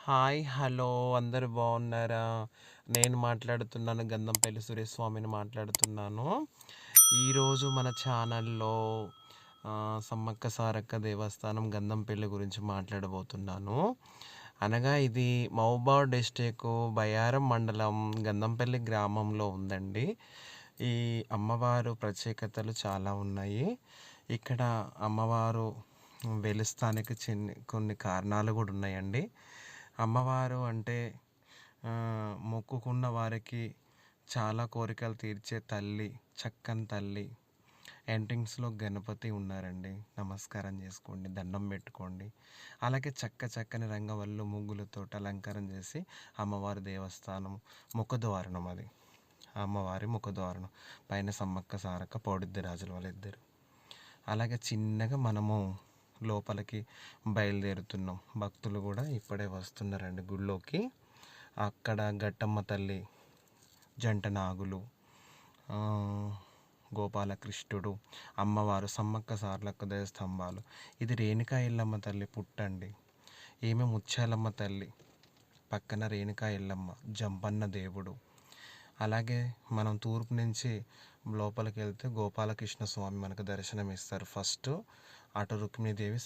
Hi! Hello! అందరూ బాగున్నారా? నేను మాట్లాడుతున్నాను గంధంపల్లి సురేష్ స్వామిని మాట్లాడుతున్నాను. ఈరోజు మన ఛానల్‌లో సమ్మక్క సారక్క దేవస్థానం గంధంపల్లి గురించి మాట్లాడబోతున్నాను. అనగా ఇది మహబూబాబాద్ డిస్ట్రిక్ట్ బయ్యారం మండలం గంధంపల్లి గ్రామంలో ఉందండి. ఈ అమ్మవారు ప్రత్యేకతలు చాలా ఉన్నాయి. ఇక్కడ అమ్మవారు వెలుస్తానికి కొన్ని కారణాలు కూడా ఉన్నాయండి. అమ్మవారు అంటే మొక్కుకున్న వారికి చాలా కోరికలు తీర్చే తల్లి, చక్కని తల్లి. ఎంట్రింగ్స్లో గణపతి ఉన్నారండి. నమస్కారం చేసుకోండి, దండం పెట్టుకోండి. అలాగే చక్కని రంగవల్లు ముగ్గులతో అలంకారం చేసి అమ్మవారి దేవస్థానం ముఖద్వారణం అది. అమ్మవారి ముఖద్వారణం పైన సమ్మక్క సారక్క పౌడిద్ది రాజుల వాళ్ళిద్దరు. అలాగే చిన్నగా మనము లోపలికి బయలుదేరుతున్నాం. భక్తులు కూడా ఇప్పుడే వస్తున్నారండి గుళ్ళోకి. అక్కడ గట్టమ్మ తల్లి, జంట నాగులు, గోపాలకృష్ణుడు, అమ్మవారు, సమ్మక్క సార్లక్క స్తంభాలు. ఇది రేణుకా ఎల్లమ్మ తల్లి పుట్టండి. ఈమె ముత్యాలమ్మ తల్లి, పక్కన రేణుకా ఎల్లమ్మ, జంపన్న దేవుడు. అలాగే మనం తూర్పు నుంచి లోపలికి వెళ్తే గోపాలకృష్ణ స్వామి మనకు దర్శనం ఇస్తారు. ఫస్ట్ అటు రుక్మిణీదేవి,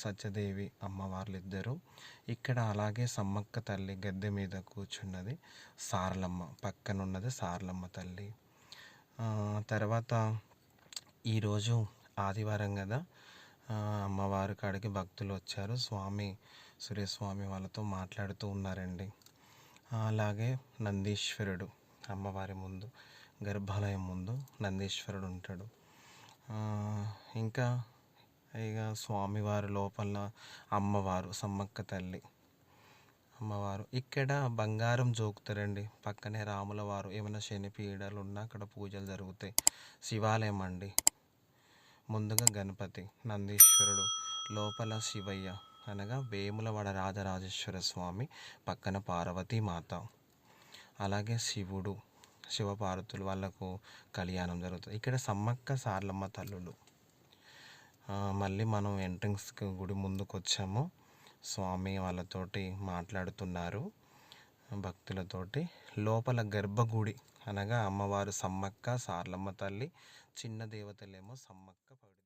సత్యదేవి అమ్మవార్లు ఇద్దరు. ఇక్కడ అలాగే సమ్మక్క తల్లి గద్దె మీద కూర్చున్నది. సారలమ్మ పక్కన ఉన్నది సారలమ్మ తల్లి. తర్వాత ఈరోజు ఆదివారం కదా, అమ్మవారి కాడికి భక్తులు వచ్చారు. స్వామి సురేష్ స్వామి వాళ్ళతో మాట్లాడుతూ ఉన్నారండి. అలాగే నందీశ్వరుడు అమ్మవారి ముందు, గర్భాలయం ముందు నందీశ్వరుడు ఉంటాడు. ఇంకా ఇక స్వామివారి లోపల అమ్మవారు, సమ్మక్క తల్లి అమ్మవారు. ఇక్కడ బంగారం జోకుతారండి. పక్కనే రాముల వారు. ఏమైనా శని పీడలు ఉన్నా అక్కడ పూజలు జరుగుతాయి. శివాలయం అండి. ముందుగా గణపతి, నందీశ్వరుడు, లోపల శివయ్య అనగా వేములవాడ రాజరాజేశ్వర స్వామి, పక్కన పార్వతీమాత. అలాగే శివుడు, శివపార్వతులు వాళ్ళకు కళ్యాణం జరుగుతుంది. ఇక్కడ సమ్మక్క సార్లమ్మ తల్లులు. మళ్ళీ మనం ఎంట్రన్స్కి గుడి ముందుకు వచ్చాము. స్వామి వాళ్ళతోటి మాట్లాడుతున్నారు భక్తులతోటి. లోపల గర్భగుడి అనగా అమ్మవారు సమ్మక్క సార్లమ్మ తల్లి, చిన్న దేవతలేమో సమ్మక్క పౌడి.